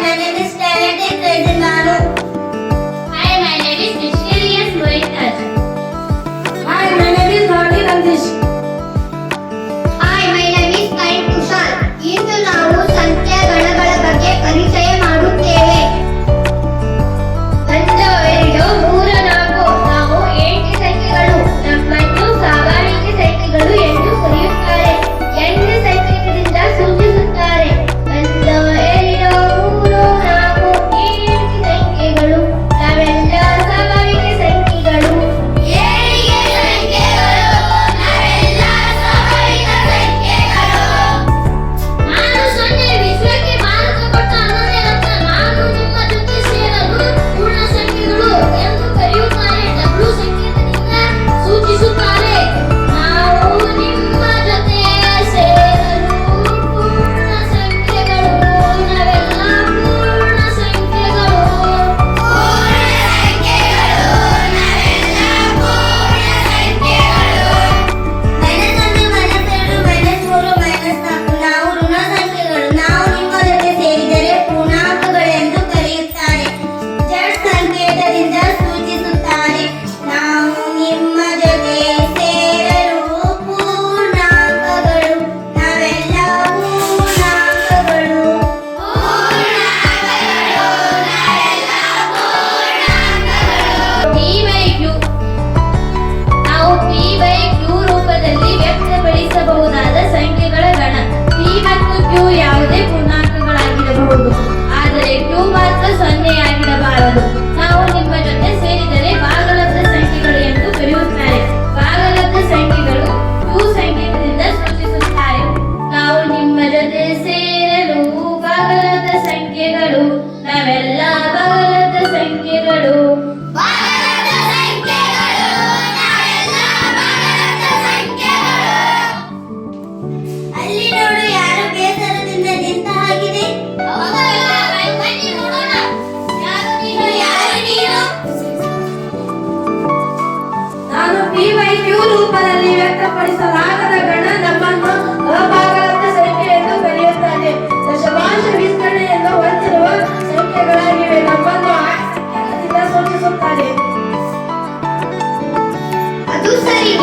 my name is talented Crazy Manu. Hi, my name is Mysterious Moitaj. Hi, my name is Bhavani Nandish. Hi, my name is Kain Kushal. ಇಂದು ನಾವು ಸಂಖ್ಯಾಗಣಗಳ ಬಗ್ಗೆ ಪರಿಚಯ ಮಾಡುತ್ತೇವೆ. ಒಂದು ಎರಡು ಮೂರು ನಾಲ್ಕು ನಾವು ಎಂಟು ಸಂಖ್ಯೆಗಳು ನಮ್ಮನ್ನು ಸಾಮಾನ್ಯ ಸಂಖ್ಯೆಗಳು ಎಂದು ಕರೆಯುತ್ತಾರೆ. ಎಂಟು ಸಂಖ್ಯೆಗಳಿಂದ ಸೂಚಿಸುತ್ತಾರೆ. ಒಂದು ಎರಡು ಮೂರು ನಾಲ್ಕು ಎಂಟು ಸಂಖ್ಯೆಗಳು ನಾವೆಲ್ಲ ಸಾಮಾನ್ಯ ಸಂಖ್ಯೆಗಳು. ನಾನು ಸೊನ್ನೆ ವಿಶ್ವಕ್ಕೆ ಭಾರತ ಕೊಟ್ಟ ಅನ್ನೋದೇ ಅರ್ಥ. ನಾನು ನಿಮ್ಮ ಜೊತೆ ಸೇರಲು ಪೂರ್ಣ ಸಂಖ್ಯೆಗಳು ಎಂದು ಕರೆಯುತ್ತಾರೆ. ಡಬ್ಲ್ಯೂ ಸಂಕೇತದಿಂದ ಸೂಚಿಸುತ್ತಾರೆ. ನಾವು ನಿಮ್ಮ ಜೊತೆ ಸೇರಲು ಪೂರ್ಣ ಸಂಖ್ಯೆಗಳು ನಾವೆಲ್ಲ ಪೂರ್ಣ ಸಂಖ್ಯೆಗಳು. -1, -2, -3, -4 ನಾವು ಋಣ ಸಂಖ್ಯೆಗಳು. ನಾವು ನಿಮ್ಮ ಜೊತೆ ಸೇರಿದರೆ ಪೂರ್ಣಾಂಕಗಳೆಂದು ಕರೆಯುತ್ತಾರೆ. ಜಡ್ ಸಂಕೇತದಿಂದ ಸೂಚಿಸುತ್ತಾರೆ. ನಾವು ನಿಮ್ಮ ಜೊತೆ ಸೇರಲು ಪೂರ್ಣಾಂಕಗಳು ನಾವೆಲ್ಲ ಪೂರ್ಣಾಂಕಗಳು. P/Q ನಾವು P/Q ರೂಪದಲ್ಲಿ ವ್ಯಕ್ತಪಡಿಸಬಹುದಾದ ಸಂಖ್ಯೆಗಳ ಗಣ. P ಮತ್ತು Q ಯಾವುದೇ ಪೂರ್ಣಾಂಕಗಳಾಗಿರಬಹುದು, ಆದರೆ Q ಮಾತ್ರ ಸೊನ್ನೆಯಾಗಿರಬಾರದು. ನಾವು ನಿಮ್ಮ ಜೊತೆ ಸೇರಿದರೆ ಭಾಗಲಬ್ಧ ಸಂಖ್ಯೆಗಳು ಎಂದು ಕರೆಯುತ್ತಾರೆ. ಭಾಗಲಬ್ಧ ಸಂಖ್ಯೆಗಳು Q ಸಂಕೇತದಿಂದ ಸೂಚಿಸುತ್ತಾರೆ. ನಾವು ನಿಮ್ಮ ಜೊತೆ ಸೇರಲು ಭಾಗಲಬ್ಧ ಸಂಖ್ಯೆಗಳು ನಾವೆಲ್ಲ ಭಾಗಲಬ್ಧ ಸಂಖ್ಯೆಗಳು. ಅಲ್ಲಿ ನೋಡು, ಯಾರು ಬೇಸರದಿಂದ ನಿಂತ ಹಾಗಿದೆ. ನಾನು P/Q ರೂಪದಲ್ಲಿ ವ್ಯಕ್ತಪಡಿಸಲಾಗದ ಗಣ ನಮ್ಮನ್ನು ಅಭಾಗಲಬ್ಧ ಸಂಖ್ಯೆ ಎಂದು ಕರೆಯುತ್ತಾರೆ. ದಶಮಾಂಶ ವಿಸ್ತರಣೆಯನ್ನು ಹೊಂದಿರುವ ಸಂಖ್ಯೆಗಳಾಗಿವೆ. ನಮ್ಮನ್ನು ಸಂಖ್ಯೆಗಳಿಂದ ಸೂಚಿಸುತ್ತಾರೆ. ಅದು ಸರಿ.